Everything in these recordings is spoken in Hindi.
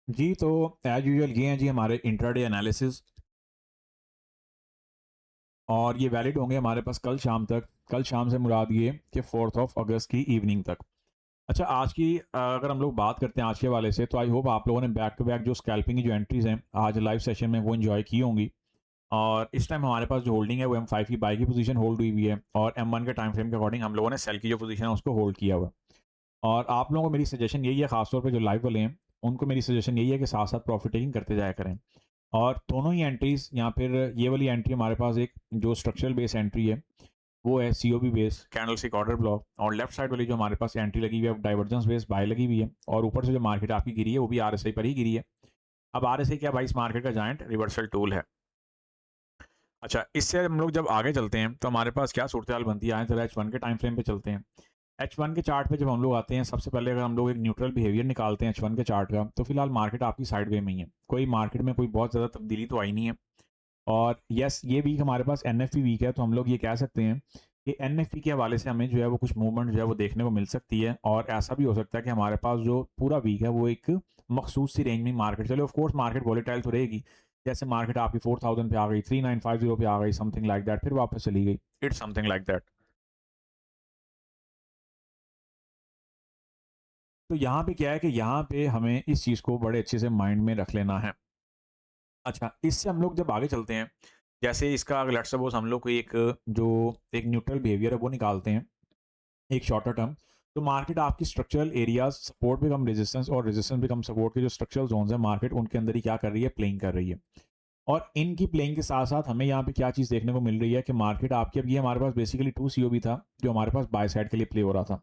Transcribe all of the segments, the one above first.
जी, तो एज़ यूजुअल ये हैं जी हमारे इंट्राडे एनालिसिस और ये वैलिड होंगे हमारे पास कल शाम तक। कल शाम से मुराद ये कि 4th ऑफ अगस्त की इवनिंग तक। अच्छा, आज की अगर हम लोग बात करते हैं आज के हवाले से, तो आई होप आप लोगों ने बैक टू बैक जो स्कैल्पिंग की जो एंट्रीज़ हैं आज लाइव सेशन में वो एन्जॉय की होंगी। और इस टाइम हमारे पास जो होल्डिंग है वो M5 की बाई की पोजीशन होल्ड हुई हुई है और M1 के टाइम फ्रेम के अकॉर्डिंग हम लोगों ने सेल की जो पोजीशन है उसको होल्ड किया हुआ है। और आप लोगों को मेरी सजेशन यही है, खासतौर पे जो लाइव वाले हैं, उनको मेरी सजेशन यही है कि साथ-साथ प्रॉफिट टेकिंग करते जाया करें। और दोनों ही एंट्रीज़ यहाँ फिर ये वाली एंट्री हमारे पास एक जो स्ट्रक्चरल बेस एंट्री है, वो है COB base candlestick order block, और लेफ्ट साइड वाली जो हमारे पास एंट्री लगी हुई है डाइवर्जेंस बेस बाय लगी हुई है, और ऊपर से जो मार्केट आपकी गिरी है वो भी आरएसआई पर ही गिरी है। अब आरएसआई क्या भाई, इस मार्केट का जायंट रिवर्सल टूल है। अच्छा, इससे हम लोग जब आगे चलते हैं तो हमारे पास क्या सूरत-हाल बनती है, आएँ ज़रा H1 के टाइम फ्रेम पे चलते हैं। H1 के चार्ट पे जब हम लोग आते हैं, सबसे पहले अगर हम लोग एक न्यूट्रल बिहेवियर निकालते हैं H1 के चार्ट का, तो फिलहाल मार्केट आपकी साइडवे में ही है। कोई मार्केट में कोई बहुत ज़्यादा तब्दीली तो आई नहीं है। और यस, ये वीक हमारे पास एनएफपी वीक है, तो हम लोग ये कह सकते हैं कि एनएफपी के हवाले से हमें जो है वो कुछ मूवमेंट जो है वो देखने को मिल सकती है, और ऐसा भी हो सकता है कि हमारे पास जो पूरा वीक है वो एक मखसूस सी रेंज में मार्केट चले। ऑफ कोर्स मार्केट वॉलेटाइल तो रहेगी, जैसे मार्केट आपकी 4000 पे आ गई, 3950 पे आ गई, समथिंग लाइक दैट, फिर वापस चली गई। It's something like that. तो यहाँ पे क्या है कि यहाँ पे हमें इस चीज़ को बड़े अच्छे से माइंड में रख लेना है। अच्छा, इससे हम लोग जब आगे चलते हैं, जैसे इसका लेट्स सपोज हम लोग कोई एक जो एक न्यूट्रल बिहेवियर है वो निकालते हैं, एक शॉर्टर टर्म। तो मार्केट आपकी स्ट्रक्चरल एरियाज सपोर्ट भी कम रेजिस्टेंस और रेजिस्टेंस भी कम सपोर्ट के जो स्ट्रक्चरल जोन्स है मार्केट उनके अंदर ही क्या कर रही है, प्लेइंग कर रही है। और इनकी प्लेइंग के साथ साथ हमें यहाँ पे क्या चीज़ देखने को मिल रही है कि मार्केट आपकी, अब ये हमारे पास बेसिकली 2 सीओबी था जो हमारे पास बाय साइड के लिए प्ले हो रहा था।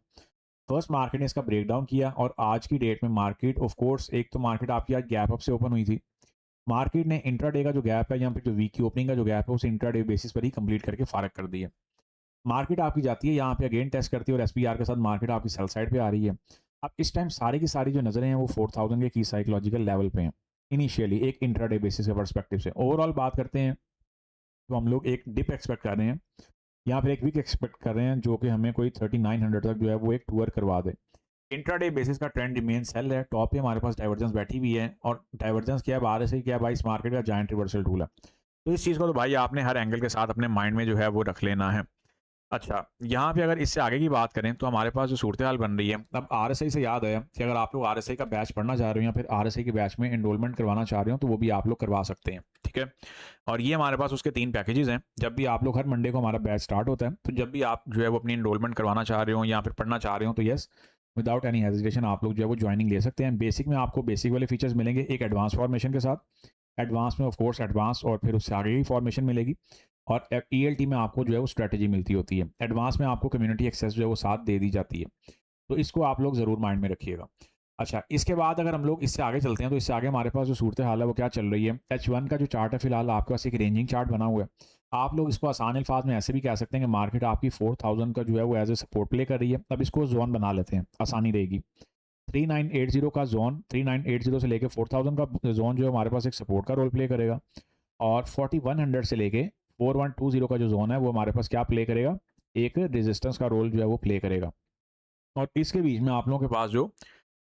फर्स्ट मार्केट ने इसका ब्रेक डाउन किया, और आज की डेट में मार्केट ऑफ कोर्स, एक तो मार्केट आपकी आज गैप अप से ओपन हुई थी। मार्केट ने इंट्राडे का जो गैप है, यहाँ पे जो वीक की ओपनिंग का जो गैप है, उसे इंट्राडे बेसिस पर ही कंप्लीट करके फारग कर दी है। मार्केट आपकी जाती है यहाँ पे अगेन टेस्ट करती है, और एसपीआर के साथ मार्केट आपकी सेल साइड पे आ रही है। अब इस टाइम सारी की सारी जो नजरें हैं वो 4000 के की साइकोलॉजिकल लेवल पे हैं, इनिशियली एक इंट्राडे बेसिस के पर्सपेक्टिव से। ओवरऑल बात करते हैं तो हम लोग एक डिप एक्सपेक्ट कर रहे हैं, यहाँ पे एक वीक एक्सपेक्ट कर रहे हैं, जो कि हमें कोई 3900 तक जो है वो एक टूर करवा दे। इंट्राडे बेसिस का ट्रेंड रिमेन सेल है, टॉप पे हमारे पास डाइवर्जेंस बैठी हुई है, और डाइवर्जेंस क्या है, बाहर से क्या है भाई, इस मार्केट का जायंट रिवर्सल टूल है। तो इस चीज़ को तो भाई आपने हर एंगल के साथ अपने माइंड में जो है वो रख लेना है। अच्छा, यहाँ पे अगर इससे आगे की बात करें तो हमारे पास जो सूरत-हाल बन रही है, अब आरएसआई से याद आया कि अगर आप लोग आरएसआई का बैच पढ़ना चाह रहे हो या फिर आरएसआई के बैच में एनरोलमेंट करवाना चाह रहे हो, तो वो भी आप लोग करवा सकते हैं, ठीक है? और ये हमारे पास उसके 3 पैकेजेज़ हैं। जब भी आप लोग, हर मंडे को हमारा बैच स्टार्ट होता है, तो जब भी आप जो है वो अपनी एनरोलमेंट करवाना चाह रहे हो या फिर पढ़ना चाह रहे हो, तो येस, विदाउट एनी हेजिटेशन आप लोग जो है वो जॉइनिंग ले सकते हैं। बेसिक में आपको बेसिक वाले फीचर्स मिलेंगे, एक एडवांस फॉर्मेशन के साथ। एडवांस में ऑफ कोर्स एडवांस, और फिर उससे आगे की फॉर्मेशन मिलेगी। और ईएलटी में आपको जो है वो स्ट्रेटजी मिलती होती है। एडवांस में आपको कम्युनिटी एक्सेस जो है वो साथ दे दी जाती है। तो इसको आप लोग ज़रूर माइंड में रखिएगा। अच्छा, इसके बाद अगर हम लोग इससे आगे चलते हैं, तो इससे आगे हमारे पास जो सूरत हाल है वो क्या चल रही है। H1 का जो चार्ट है, फिलहाल आपके पास एक रेंजिंग चार्ट बना हुआ है। आप लोग इसको आसान अल्फाज में ऐसे भी कह सकते हैं कि मार्केट आपकी 4000 का जो है वो एज ए सपोर्ट प्ले कर रही है। अब इसको जोन बना लेते हैं, आसानी रहेगी। 3980 का जोन, 3980 से लेके 4000 का जोन जो है हमारे पास एक सपोर्ट का रोल प्ले करेगा। और 4100 से लेके 4120 का जो जोन है वो हमारे पास क्या प्ले करेगा, एक रेजिस्टेंस का रोल जो है वो प्ले करेगा। और इसके बीच में आप लोगों के पास जो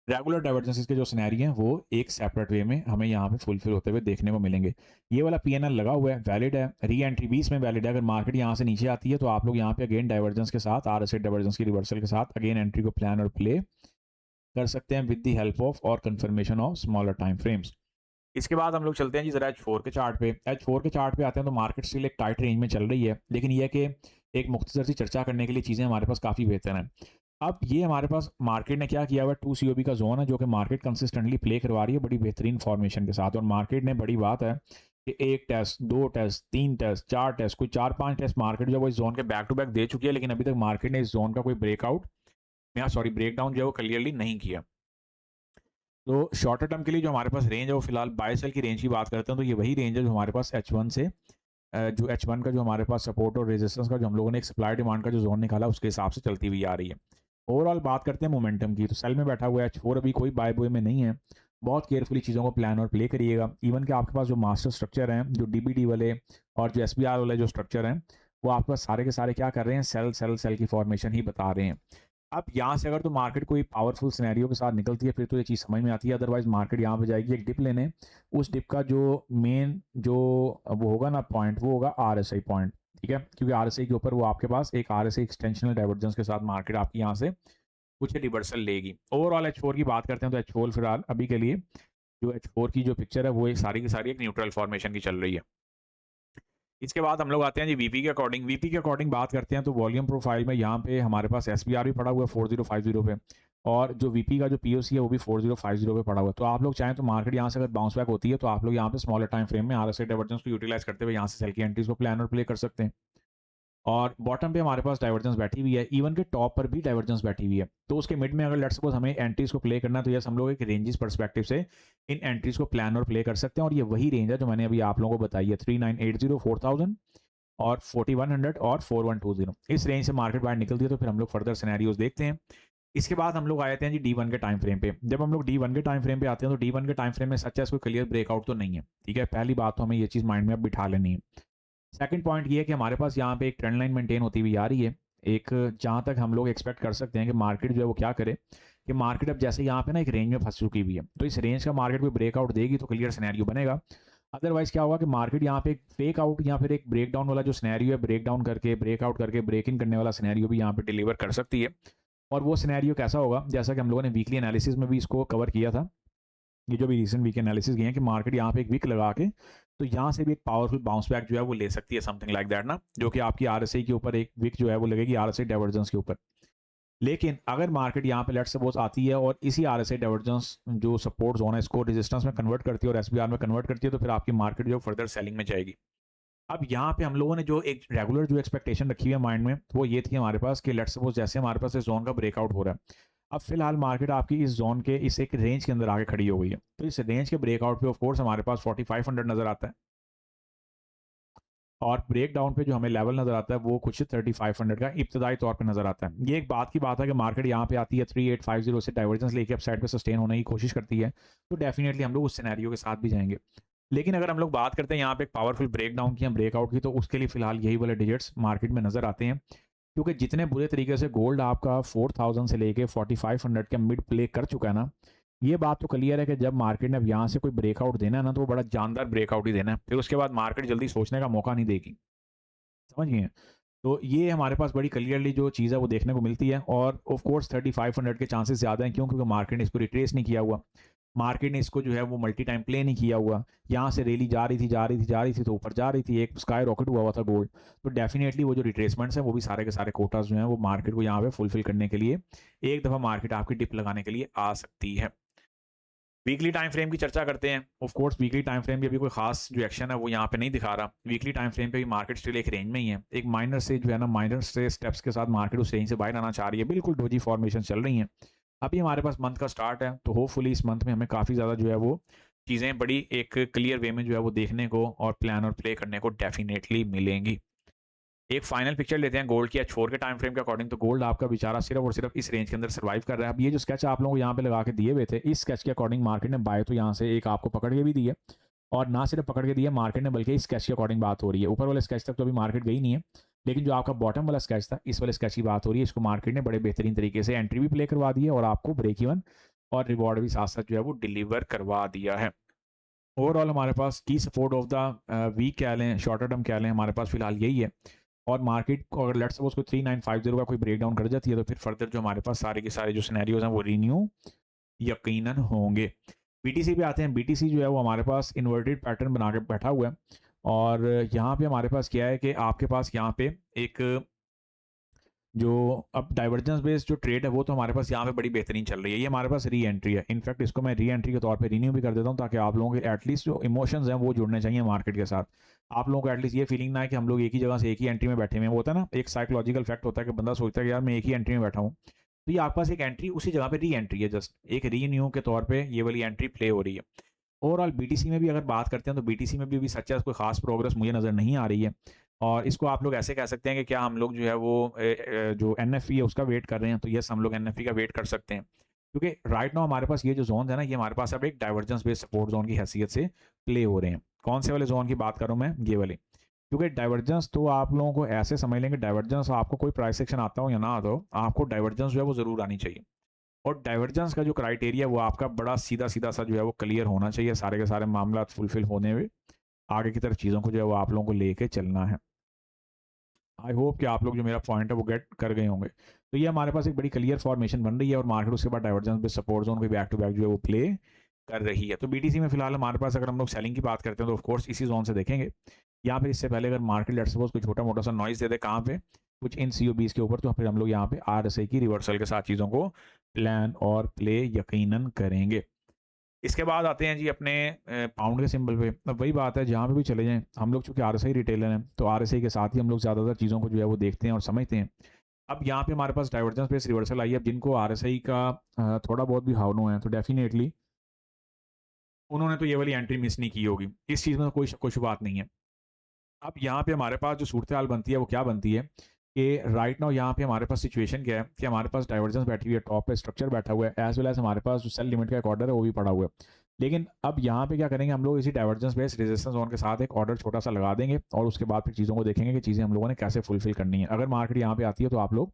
रेगुलर डाइवर्जेंसेस के जो सिनेरियो हैं वो एक सेपरेट वे में हमें यहाँ पे फुलफिल होते हुए देखने को मिलेंगे। ये वाला पीएनएल लगा हुआ है, वैलिड है, री एंट्री 20 में वैलिड है। अगर मार्केट यहाँ से नीचे आती है तो आप लोग यहाँ पे अगेन डाइवर्जेंस के साथ, आरएसआई डाइवर्जेंस की रिवर्सल के साथ अगेन एंट्री को प्लान और प्ले कर सकते हैं विद द हेल्प ऑफ और confirmation of smaller time frames. इसके बाद हम लोग चलते हैं जी जरा H4 के चार्ट पे। H4 के चार्ट पे आते हैं तो मार्केट स्टिल एक टाइट रेंज में चल रही है, लेकिन ये है कि एक मुख्तसर सी चर्चा करने के लिए चीज़ें हमारे पास काफ़ी बेहतर हैं। अब ये हमारे पास मार्केट ने क्या किया हुआ है, 2 सीओबी का जोन है जो कि मार्केट कंसिस्टेंटली प्ले करवा रही है बड़ी बेहतरीन फॉर्मेशन के साथ। और मार्केट ने, बड़ी बात है कि 1 टेस्ट, 2 टेस्ट, 3 टेस्ट, 4 टेस्ट, कोई 4-5 टेस्ट मार्केट जो है वो इस जोन के बैक टू बैक दे चुकी है, लेकिन अभी तक मार्केट ने इस जोन का कोई ब्रेकआउट या सॉरी ब्रेकडाउन जो है वो क्लियरली नहीं किया। तो शॉर्टर टर्म के लिए जो हमारे पास रेंज है वो फिलहाल बाय सेल की रेंज की बात करते हैं, तो ये वही रेंज है जो हमारे पास H1 से जो H1 का जो हमारे पास सपोर्ट और रेजिस्टेंस का जो हम लोगों ने एक सप्लाई डिमांड का जो जोन निकाला उसके हिसाब से चलती हुई आ रही है। ओवरऑल बात करते हैं मोमेंटम की, तो सेल में बैठा हुआ है H4, अभी कोई बाय बॉय में नहीं है। बहुत केयरफुली चीज़ों को प्लान और प्ले करिएगा। इवन कि आपके पास जो मास्टर स्ट्रक्चर हैं, जो डीबीडी वाले और जो एसबीआर वाले जो स्ट्रक्चर हैं, वो आपके पास सारे के सारे क्या कर रहे हैं, सेल सेल सेल की फॉर्मेशन ही बता रहे हैं। अब यहाँ से अगर तो मार्केट कोई पावरफुल सिनेरियो के साथ निकलती है फिर तो ये चीज़ समझ में आती है, अदरवाइज मार्केट यहाँ पे जाएगी एक डिप लेने। उस डिप का जो मेन जो वो होगा ना पॉइंट, वो होगा आरएसआई पॉइंट, ठीक है, क्योंकि आरएसआई के ऊपर वो आपके पास एक आरएसआई एक्सटेंशनल डाइवर्जेंस के साथ मार्केट आपकी यहाँ से कुछ रिवर्सल लेगी। ओवरऑल H4 की बात करते हैं तो H4 फिलहाल अभी के लिए जो H4 की जो पिक्चर है वो एक सारी की सारी एक न्यूट्रल फॉर्मेशन की चल रही है। इसके बाद हम लोग आते हैं जी वीपी के अकॉर्डिंग। वीपी के अकॉर्डिंग बात करते हैं तो वॉल्यूम प्रोफाइल में यहाँ पे हमारे पास एसपीआर भी पड़ा हुआ है 4050 पे, और जो वीपी का जो पीओसी है वो भी 4050 पे पड़ा हुआ है। तो आप लोग चाहें तो मार्केट यहाँ से अगर बाउंस बैक होती है तो आप लोग यहाँ पे स्मॉलर टाइम फ्रेम में आरएसआई डाइवर्जेंस को यूटिलाइज करते हुए यहाँ से सेल की एंट्रीज को प्लान और प्ले कर सकते हैं। और बॉटम पे हमारे पास डाइवर्जेंस बैठी हुई है, इवन के टॉप पर भी डाइवर्जेंस बैठी हुई है। तो उसके मिड में अगर लेट्स सपोज हमें एंट्रीज को प्ले करना है तो यस हम लोग एक रेंजेस पर्सपेक्टिव से इन एंट्रीज को प्लान और प्ले कर सकते हैं। और ये वही रेंज है जो मैंने अभी आप लोगों को बताई है, 3980, 4000 और 4100 और 4120। इस रेंज से मार्केट बाहर निकलती है तो फिर हम लोग फर्दर सिनेरियोज देखते हैं। इसके बाद हम लोग आ जाते हैं जी D1 के टाइम फ्रेम पे। जब हम लोग D1 के टाइम फ्रेम पे आते हैं तो D1 के टाइम फ्रेम में सच है कोई क्लियर ब्रेकआउट तो नहीं है, ठीक है, पहली बात तो हमें ये चीज़ माइंड में अब बिठा लेनी है। सेकंड पॉइंट ये है कि हमारे पास यहाँ पे एक ट्रेंड लाइन मेंटेन होती हुई आ रही है, एक जहाँ तक हम लोग एक्सपेक्ट कर सकते हैं कि मार्केट जो है वो क्या करे कि मार्केट अब जैसे यहाँ पे ना एक रेंज में फंस चुकी हुई है, तो इस रेंज का मार्केट कोई ब्रेकआउट देगी तो क्लियर सिनेरियो बनेगा। अदरवाइज क्या होगा कि मार्केट यहाँ पे एक फेक आउट या फिर एक ब्रेक डाउन वाला जो सिनेरियो है, ब्रेक डाउन करके ब्रेकआउट करके ब्रेक इन करने वाला सिनेरियो भी यहाँ पे डिलीवर कर सकती है। और वो सिनेरियो कैसा होगा, जैसा कि हम लोगों ने वीकली एनालिसिस में भी इसको कवर किया था, ये जो भी रिसेंट वीक एनालिसिस गए हैं कि मार्केट यहाँ पे एक वीक लगा के तो यहाँ से भी एक पावरफुल बाउंस बैक जो है वो ले सकती है, समथिंग लाइक दैट ना, जो कि आपकी आरएसआई के ऊपर एक वीक जो है वो लगेगी आरएसआई डाइवर्जेंस के ऊपर। लेकिन अगर मार्केट यहाँ पे लेट्स सपोज आती है और इसी आरएसआई डाइवर्जेंस जो सपोर्ट जोन है इसको रेजिस्टेंस में कन्वर्ट करती है और एसबीआर में कन्वर्ट करती है तो फिर आपकी मार्केट जो फर्दर सेलिंग में जाएगी। अब यहाँ पे हम लोगों ने जो एक रेगुलर जो एक्सपेक्टेशन रखी है माइंड में वो ये थी हमारे पास कि लेट्स सपोज जैसे हमारे पास इस जोन का ब्रेकआउट हो रहा है, अब फिलहाल मार्केट आपकी इस जोन के इस एक रेंज के अंदर आके खड़ी हो गई है, तो इस रेंज के ब्रेकआउट पे ऑफ कोर्स हमारे पास 4500 नजर आता है और ब्रेक डाउन पे जो हमें लेवल नजर आता है वो कुछ 3500 का इब्तदाई तौर पे नजर आता है। ये एक बात की बात है कि मार्केट यहाँ पे आती है 3850 से डाइवर्जेंस लेके अपसाइड पे सस्टेन होने की कोशिश करती है तो डेफिनेटली हम लोग उस सिनेरियो के साथ भी जाएंगे। लेकिन अगर हम लोग बात करते हैं यहाँ पे एक पावरफुल ब्रेक डाउन की या ब्रेकआउट की तो उसके लिए फिलहाल यही वाले डिजिट्स मार्केट में नजर आते हैं, क्योंकि जितने बुरे तरीके से गोल्ड आपका 4000 से लेके 4500 के मिड प्ले कर चुका है ना, ये बात तो क्लियर है कि जब मार्केट ने अब यहाँ से कोई ब्रेकआउट देना है ना तो वो बड़ा जानदार ब्रेकआउट ही देना है, फिर उसके बाद मार्केट जल्दी सोचने का मौका नहीं देगी, समझ गए। तो ये हमारे पास बड़ी क्लियरली जो चीज़ है वो देखने को मिलती है और ऑफ कोर्स 3500 के चांसेस ज़्यादा हैं, क्यों, क्योंकि मार्केट ने इसको रिट्रेस नहीं किया हुआ, मार्केट ने इसको जो है वो मल्टी टाइम प्ले नहीं किया हुआ, यहाँ से रैली जा रही थी जा रही थी जा रही थी तो ऊपर जा रही थी, एक स्काई रॉकेट हुआ था गोल्ड। तो डेफिनेटली वो जो रिट्रेसमेंट्स हैं वो भी सारे के सारे कोटास जो हैं वो मार्केट को यहाँ पे फुलफिल करने के लिए एक दफ़ा मार्केट आपकी डिप लगाने के लिए आ सकती है। वीकली टाइम फ्रेम की चर्चा करते हैं। Of course weekly time frame भी अभी कोई खास जो एक्शन है वो यहाँ पे नहीं दिखा रहा। वीकली टाइम फ्रेम पे भी मार्केट स्टिल एक रेंज में ही है, एक माइनर से जो है ना माइनर से स्टेप्स के साथ मार्केट उस रेंज से बाहर आना चाह रही है, बिल्कुल डोजी फॉर्मेशन चल रही हैं। अभी हमारे पास मंथ का स्टार्ट है तो होपफुली इस मंथ में हमें काफ़ी ज़्यादा जो है वो चीज़ें बड़ी एक क्लियर वे में जो है वो देखने को और प्लान और प्ले करने को डेफिनेटली मिलेंगी। एक फाइनल पिक्चर लेते हैं गोल्ड की H4 के टाइम फ्रेम के अकॉर्डिंग। तो गोल्ड आपका बेचारा सिर्फ और सिर्फ इस रेंज के अंदर सर्वाइव कर रहा है। अब ये जो स्केच आप लोगों को यहाँ पे लगा के दिए हुए थे, इस स्केच के अकॉर्डिंग मार्केट ने बाय तो यहाँ से एक आपको पकड़ के भी दी है, और ना सिर्फ पकड़ के दी है मार्केट ने बल्कि इस स्केच के अकॉर्डिंग बात हो रही है। ऊपर वाले स्केच तक तो अभी मार्केट गई नहीं है, लेकिन जो आपका बॉटम वाला स्केच था इस वाले स्केच की बात हो रही है, इसको मार्केट ने बड़े बेहतरीन तरीके से एंट्री भी प्ले करवा दी है और आपको ब्रेक इवन और रिवॉर्ड भी साथ साथ जो है वो डिलीवर करवा दिया है। ओवरऑल हमारे पास की सपोर्ट ऑफ द वीक कह लें, शॉर्टर टर्म कह लें, हमारे पास फिलहाल यही है। और मार्केट को अगर लेट्स सपोज कोई 3950 का कोई ब्रेक डाउन कर जाती है तो फिर फर्दर जो हमारे पास सारे के सारे जो सिनेरियोज हैं वो रिन्यू यकीनन होंगे। बीटीसी पे आते हैं। बीटीसी जो है वो हमारे पास इन्वर्टेड पैटर्न बना के बैठा हुआ है और यहाँ पे हमारे पास क्या है कि आपके पास यहाँ पे एक जो अब डाइवर्जेंस बेस्ड जो ट्रेड है वो तो हमारे पास यहाँ पे बड़ी बेहतरीन चल रही है। ये हमारे पास री एंट्री है, इनफैक्ट इसको मैं री एंट्री के तौर पे रिन्यू भी कर देता हूँ ताकि आप लोगों के एटलीस्ट जो इमोशंस हैं वो जुड़ने चाहिए मार्केट के साथ। आप लोगों को एटलीस्ट ये फीलिंग ना है कि हम लोग एक ही जगह से एक ही एंट्री में बैठे हुए हैं। वो होता है ना एक साइकोलॉजिकल फैक्ट होता है कि बंदा सोचता है कि यार मैं एक ही एंट्री में बैठा हूँ, तो ये आपके पास एक एंट्री उसी जगह पे री एंट्री है, जस्ट एक रीन्यू के तौर पर ये वाली एंट्री प्ले हो रही है। ओवरऑल बीटीसी में भी अगर बात करते हैं तो बीटीसी में भी सच्चा कोई खास प्रोग्रेस मुझे नज़र नहीं आ रही है, और इसको आप लोग ऐसे कह सकते हैं कि क्या हम लोग जो है वो जो एनएफई है उसका वेट कर रहे हैं, तो यस हम लोग एनएफई का वेट कर सकते हैं, क्योंकि राइट नाउ हमारे पास ये जो जोन है ना ये हमारे पास अब एक डाइवर्जेंस बेस्ड सपोर्ट जोन की हैसियत से प्ले हो रहे हैं। कौन से वाले जोन की बात करूँ मैं, ये वाले, क्योंकि डाइवर्जेंस तो आप लोगों को ऐसे समझ लेंगे, डाइवर्जेंस आपको कोई प्राइस एक्शन आता हो या ना आता हो, आपको डाइवर्जेंस जो है वो ज़रूर आनी चाहिए। और डाइवर्जेंस का जो क्राइटेरिया वो आपका बड़ा सीधा-सीधा सा जो है वो क्लियर होना चाहिए, सारे के सारे मामलात फुलफ़िल होने हुए, आगे की तरफ चीज़ों को जो है वो आप लोगों को लेके चलना है। आई होप कि आप लोग जो मेरा पॉइंट है वो गेट कर गए होंगे। तो ये हमारे पास एक बड़ी क्लियर फॉर्मेशन बन रही है और मार्केट उसके बाद डाइवर्जेंस पे सपोर्ट ज़ोन पे बैक टू बैक जो है वो प्ले कर रही है। तो बीटीसी में फिलहाल हमारे पास अगर हम लोग सेलिंग की बात करते हैं तो ऑफ कोर्स इसी ज़ोन से देखेंगे। या फिर इससे पहले अगर मार्केट लेट्स सपोज़ कोई छोटा-मोटा सा नॉइज़ दे दे कहाँ पे? कुछ इन सीओबीज़ के ऊपर, तो फिर हम लोग यहाँ पे आरएसआई की रिवर्सल के साथ चीज़ों को प्लान और प्ले यकीनन करेंगे। इसके बाद आते हैं जी अपने पाउंड के सिंबल पे। अब वही बात है, जहाँ पे भी चले जाएँ, हम लोग चूँकि आरएसआई रिटेलर हैं, तो आरएसआई के साथ ही हम लोग ज़्यादातर चीज़ों को जो है वो देखते हैं और समझते हैं। अब यहाँ पे हमारे पास डाइवर्जेंस बेस्ड रिवर्सल आई है। अब जिनको आरएसआई का थोड़ा बहुत भी हावनो है, तो डेफ़िनेटली उन्होंने तो ये वाली एंट्री मिस नहीं की होगी। इस चीज़ में तो कोई शक व शुबात नहीं है। अब यहाँ पे हमारे पास जो सूरत-ए-हाल बनती है, वो क्या बनती है कि राइट नाउ यहाँ पे हमारे पास सिचुएशन क्या है कि हमारे पास डाइवर्जेंस बैठी हुई है, टॉप पे स्ट्रक्चर बैठा हुआ है, एज़ वेल एज़ हमारे पास जो सेल लिमिट का एक ऑर्डर है, वो भी पड़ा हुआ है। लेकिन अब यहाँ पे क्या करेंगे हम लोग, इसी डाइवर्जेंस बेस्ड रेजिस्टेंस ज़ोन के साथ एक ऑर्डर छोटा-सा लगा देंगे और उसके बाद फिर चीज़ों को देखेंगे कि चीज़ें हम लोगों ने कैसे फुलफ़िल करनी है। अगर मार्केट यहाँ पे आती है, तो आप लोग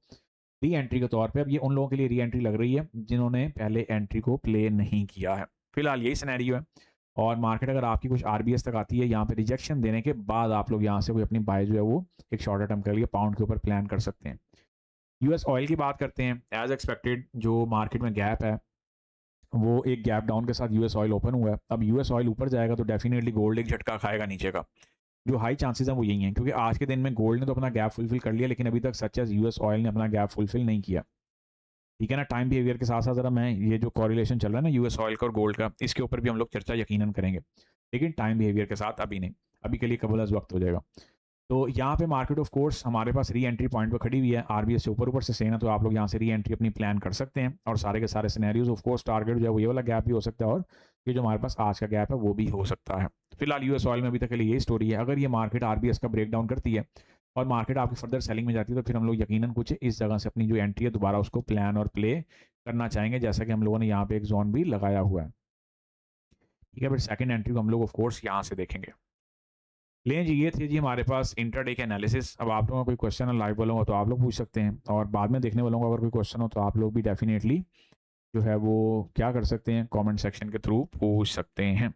री एंट्री के तौर पे, अब ये उन लोगों के लिए री एंट्री लग रही है, जिन्होंने पहले एंट्री को प्ले नहीं किया है। फिलहाल यही सिनेरियो है। और मार्केट अगर आपकी कुछ आरबीएस तक आती है, यहाँ पे रिजेक्शन देने के बाद आप लोग यहाँ से कोई अपनी बाय जो है वो एक शॉर्टर टर्म के लिए पाउंड के ऊपर प्लान कर सकते हैं। यूएस ऑयल की बात करते हैं। एज एक्सपेक्टेड जो मार्केट में गैप है, वो एक गैप डाउन के साथ यूएस ऑयल ओपन हुआ है। अब यूएस ऑयल ऊपर जाएगा तो डेफिनेटली गोल्ड एक झटका खाएगा नीचे का। जो हाई चांसेस हैं वो यही हैं, क्योंकि आज के दिन में गोल्ड ने तो अपना गैप फुलफिल कर लिया, लेकिन अभी तक सच एज यूएस ऑयल ने अपना गैप फुलफिल नहीं किया। ठीक है ना? टाइम बिहेवियर के साथ साथ ज़रा मैं ये जो कॉरिलेशन चल रहा है ना यूएस ऑयल का और गोल्ड का, इसके ऊपर भी हम लोग चर्चा यकीनन करेंगे। लेकिन टाइम बिहेवियर के साथ अभी नहीं। अभी के लिए कबल अज़ वक्त हो जाएगा। तो यहाँ पे मार्केट ऑफ कोर्स हमारे पास री एंट्री पॉइंट पे खड़ी हुई है। आरबीएस से ऊपर से सेम है, तो आप लोग यहाँ से री एंट्री अपनी प्लान कर सकते हैं और सारे के सारे सिनेरियोज ऑफ कोर्स टारगेट जो है वो ये वाला गैप भी हो सकता है और ये जो हमारे पास आज का गैप है वो भी हो सकता है। फिलहाल यूएस ऑयल में अभी तक के लिए यही स्टोरी है। अगर ये मार्केट आरबीएस का ब्रेक डाउन करती है और मार्केट आपकी फर्दर सेलिंग में जाती है, तो फिर हम लोग यकीनन कुछ इस जगह से अपनी जो एंट्री है दोबारा उसको प्लान और प्ले करना चाहेंगे, जैसा कि हम लोगों ने यहाँ पे एक जोन भी लगाया हुआ है। ठीक है, फिर सेकंड एंट्री को हम लोग ऑफ कोर्स यहाँ से देखेंगे। लें जी, ये थे जी हमारे पास इंट्राडे के एनालिसिस। अब आप लोगों का कोई क्वेश्चन है लाइव वालों का तो आप लोग पूछ सकते हैं, और बाद में देखने वालों का अगर कोई क्वेश्चन हो तो आप लोग भी डेफिनेटली जो है वो क्या कर सकते हैं, कमेंट सेक्शन के थ्रू पूछ सकते हैं।